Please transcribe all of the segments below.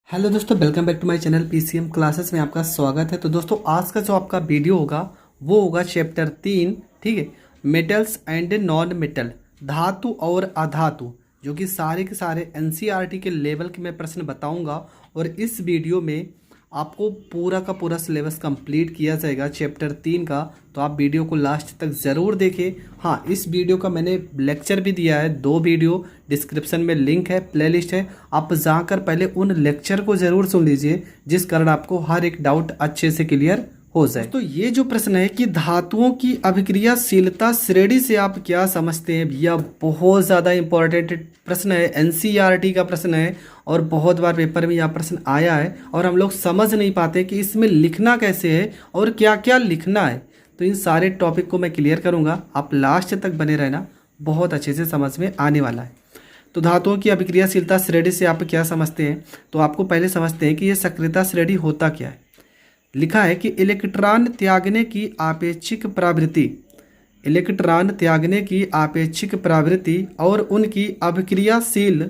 Hello दोस्तों, welcome back to my channel PCM classes में आपका स्वागत है। तो दोस्तों आज का जो आपका वीडियो होगा वो होगा चैप्टर 3, ठीक है, मेटल्स एंड नॉन मेटल, धातु और अधातु, जो कि सारे के सारे एनसीईआरटी के लेवल के मैं प्रश्न बताऊंगा। और इस वीडियो में आपको पूरा का पूरा सिलेबस कंप्लीट किया जाएगा चैप्टर 3 का। तो आप वीडियो को लास्ट तक ज़रूर देखें। हाँ, इस वीडियो का मैंने लेक्चर भी दिया है, 2 वीडियो, डिस्क्रिप्शन में लिंक है, प्लेलिस्ट है, आप जाकर पहले उन लेक्चर को ज़रूर सुन लीजिए, जिस कारण आपको हर एक डाउट अच्छे से क्लियर हो जाए। तो ये जो प्रश्न है कि धातुओं की अभिक्रियाशीलता श्रेणी से आप क्या समझते हैं, भैया बहुत ज़्यादा इंपॉर्टेंट प्रश्न है, एनसीईआरटी का प्रश्न है और बहुत बार पेपर में यह प्रश्न आया है और हम लोग समझ नहीं पाते कि इसमें लिखना कैसे है और क्या क्या लिखना है। तो इन सारे टॉपिक को मैं क्लियर करूँगा, आप लास्ट तक बने रहना, बहुत अच्छे से समझ में आने वाला है। तो धातुओं की अभिक्रियाशीलता श्रेणी से आप क्या समझते हैं, तो आपको पहले समझते हैं कि यह सक्रियता श्रेणी होता क्या है। लिखा है कि इलेक्ट्रॉन त्यागने की आपेक्षिक प्रवृत्ति, इलेक्ट्रॉन त्यागने की आपेक्षिक प्रवृत्ति और उनकी अभिक्रियाशील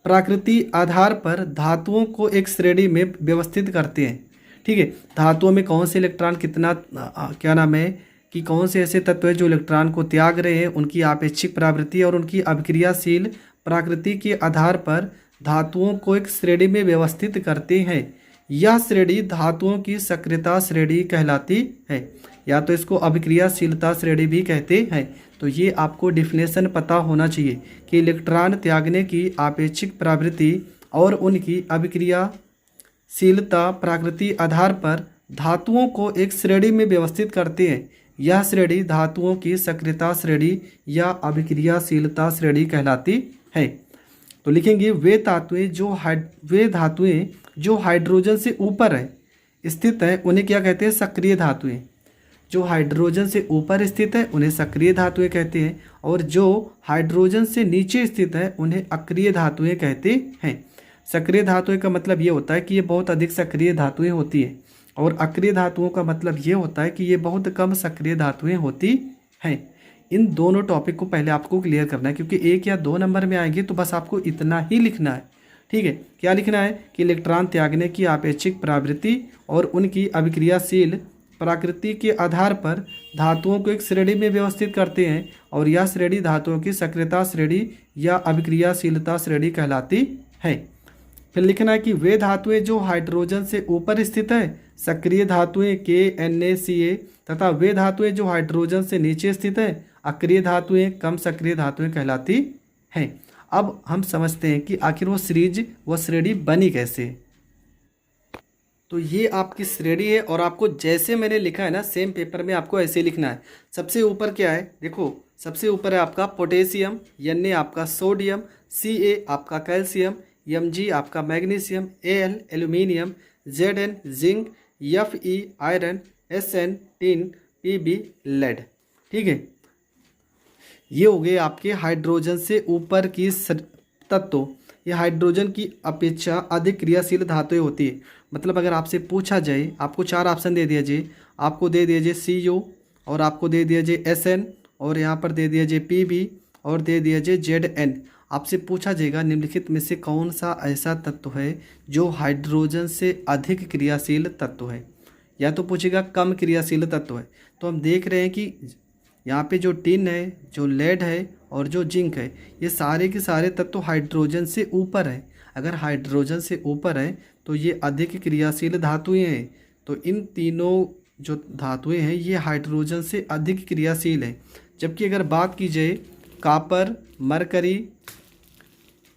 प्रकृति आधार पर धातुओं को एक श्रेणी में व्यवस्थित करते हैं। ठीक है, धातुओं में कौन से इलेक्ट्रॉन कितना क्या नाम है कि कौन से ऐसे तत्व है जो इलेक्ट्रॉन को त्याग रहे हैं, उनकी आपेक्षिक प्रवृत्ति और उनकी अभिक्रियाशील प्रकृति के आधार पर धातुओं को एक श्रेणी में व्यवस्थित करते हैं। यह श्रेणी धातुओं की सक्रियता श्रेणी कहलाती है, या तो इसको अभिक्रियाशीलता श्रेणी भी कहते हैं। तो ये आपको डिफिनेशन पता होना चाहिए कि इलेक्ट्रॉन त्यागने की आपेक्षिक प्रवृत्ति और उनकी अभिक्रियाशीलता प्रकृति आधार पर धातुओं को एक श्रेणी में व्यवस्थित करते हैं। यह श्रेणी धातुओं की सक्रियता श्रेणी या अभिक्रियाशीलता श्रेणी कहलाती है। तो लिखेंगे वे धातुएं जो हाइड्रोजन से ऊपर है स्थित है उन्हें क्या कहते हैं, सक्रिय धातुएं। जो हाइड्रोजन से ऊपर स्थित है उन्हें सक्रिय धातुएं कहते हैं, और जो हाइड्रोजन से नीचे स्थित है उन्हें अक्रिय धातुएं कहते हैं। सक्रिय धातुएं का मतलब ये होता है कि ये बहुत अधिक सक्रिय धातुएं होती हैं, और अक्रिय धातुओं का मतलब ये होता है कि ये बहुत कम सक्रिय धातुएं होती हैं। इन दोनों टॉपिक को पहले आपको क्लियर करना है, क्योंकि 1 या 2 नंबर में आएंगे, तो बस आपको इतना ही लिखना है। ठीक है, क्या लिखना है कि इलेक्ट्रॉन त्यागने की आपेक्षिक प्रवृत्ति और उनकी अभिक्रियाशील प्रकृति के आधार पर धातुओं को एक श्रेणी में व्यवस्थित करते हैं, और यह श्रेणी धातुओं की सक्रियता श्रेणी या अभिक्रियाशीलता श्रेणी कहलाती है। फिर लिखना है कि वे धातुएं जो हाइड्रोजन से ऊपर स्थित है सक्रिय धातुएं KNaCl, तथा वे धातुएं जो हाइड्रोजन से नीचे स्थित है अक्रिय धातुएं कम सक्रिय धातुएं कहलाती हैं। अब हम समझते हैं कि आखिर वो श्रेणी बनी कैसे। तो ये आपकी श्रेणी है, और आपको जैसे मैंने लिखा है ना सेम पेपर में आपको ऐसे लिखना है। सबसे ऊपर क्या है, देखो सबसे ऊपर है आपका पोटेशियम, Na आपका सोडियम, Ca आपका कैल्शियम, Mg आपका magnesium, Al aluminium, Zn zinc, Fe iron, Sn tin, Pb lead. ठीक है, ये हो गए आपके हाइड्रोजन से ऊपर की तत्व। ये हाइड्रोजन की अपेक्षा अधिक क्रियाशील धातुएं होती है। मतलब अगर आपसे पूछा जाए, आपको 4 ऑप्शन दे दिया जाए, आपको दे दिया जाए Cu, और आपको दे दिया जाए Sn, और यहाँ पर दे दिया जाए Pb, और दे दिया जाए Zn। आपसे पूछा जाएगा निम्नलिखित में से कौन सा ऐसा तत्व है जो हाइड्रोजन से अधिक क्रियाशील तत्व है, या तो पूछेगा कम क्रियाशील तत्व है। तो हम देख रहे हैं कि यहाँ पे जो टिन है, जो लेड है और जो जिंक है, ये सारे के सारे तत्व हाइड्रोजन से ऊपर है। अगर हाइड्रोजन से ऊपर है तो ये अधिक क्रियाशील धातुएं हैं। तो इन तीनों जो धातुएं हैं ये हाइड्रोजन से अधिक क्रियाशील है। जबकि अगर बात की जाए कापर, मरकरी,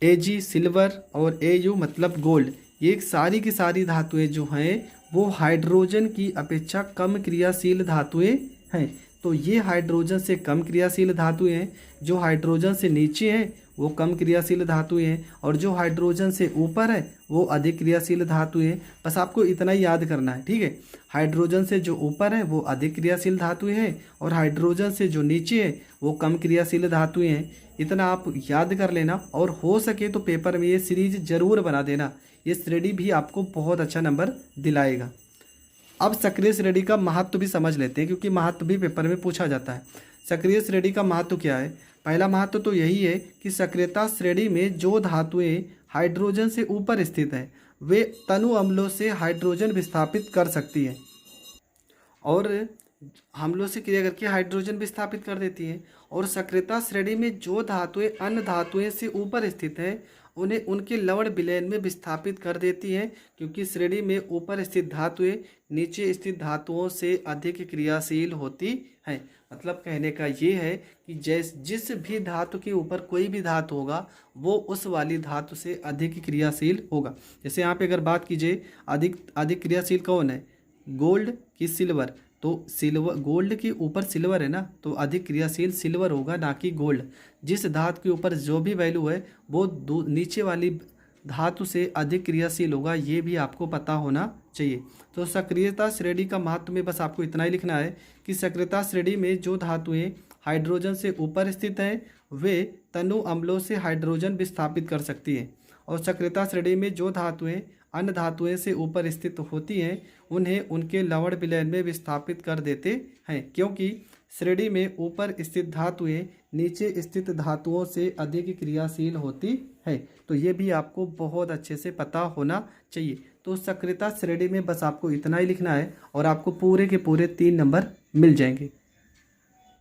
Ag सिल्वर और Au मतलब गोल्ड, ये सारी की सारी धातुएं जो हैं वो हाइड्रोजन की अपेक्षा कम क्रियाशील धातुएं हैं। तो ये हाइड्रोजन से कम क्रियाशील धातुएं हैं, जो हाइड्रोजन से नीचे हैं वो कम क्रियाशील धातुएं हैं, और जो हाइड्रोजन से ऊपर है वो अधिक क्रियाशील धातुएं हैं। बस आपको इतना ही याद करना है। ठीक है, हाइड्रोजन से जो ऊपर है वो अधिक क्रियाशील धातुएं हैं, और हाइड्रोजन से जो नीचे है वो कम क्रियाशील धातुएं हैं। इतना आप याद कर लेना, और हो सके तो पेपर में ये सीरीज जरूर बना देना। ये श्रेणी भी आपको बहुत अच्छा नंबर दिलाएगा। अब सक्रिय श्रेणी का महत्व भी समझ लेते हैं, क्योंकि महत्व भी पेपर में पूछा जाता है। सक्रिय श्रेणी का महत्व क्या है? पहला महत्व तो यही है कि सक्रियता श्रेणी में जो धातुएं हाइड्रोजन से ऊपर स्थित है वे तनु अम्लों से हाइड्रोजन विस्थापित कर सकती है और अम्लों से क्रिया करके हाइड्रोजन विस्थापित कर देती है। और सक्रियता श्रेणी में जो धातुएं अन्य धातुएं से ऊपर स्थित हैं उन्हें उनके लवण विलयन में विस्थापित कर देती हैं, क्योंकि श्रेणी में ऊपर स्थित धातुएं नीचे स्थित धातुओं से अधिक क्रियाशील होती हैं। मतलब कहने का ये है कि जिस भी धातु के ऊपर कोई भी धातु होगा वो उस वाली धातु से अधिक क्रियाशील होगा। जैसे यहाँ पे अगर बात कीजिए अधिक अधिक क्रियाशील कौन है, गोल्ड की सिल्वर, तो सिल्वर गोल्ड के ऊपर सिल्वर है ना, तो अधिक क्रियाशील सिल्वर होगा ना कि गोल्ड। जिस धातु के ऊपर जो भी वैल्यू है वो नीचे वाली धातु से अधिक क्रियाशील होगा, ये भी आपको पता होना चाहिए। तो सक्रियता श्रेणी का महत्व में बस आपको इतना ही लिखना है कि सक्रियता श्रेणी में जो धातुएं हाइड्रोजन से ऊपर स्थित हैं वे तनु अम्लों से हाइड्रोजन विस्थापित कर सकती हैं, और सक्रियता श्रेणी में जो धातुएं अन्य धातुएं से ऊपर स्थित होती हैं उन्हें उनके लवण विलयन में विस्थापित कर देते हैं, क्योंकि श्रेणी में ऊपर स्थित धातुएं नीचे स्थित धातुओं से अधिक क्रियाशील होती है। तो ये भी आपको बहुत अच्छे से पता होना चाहिए। तो सक्रियता श्रेणी में बस आपको इतना ही लिखना है और आपको पूरे के पूरे 3 नंबर मिल जाएंगे।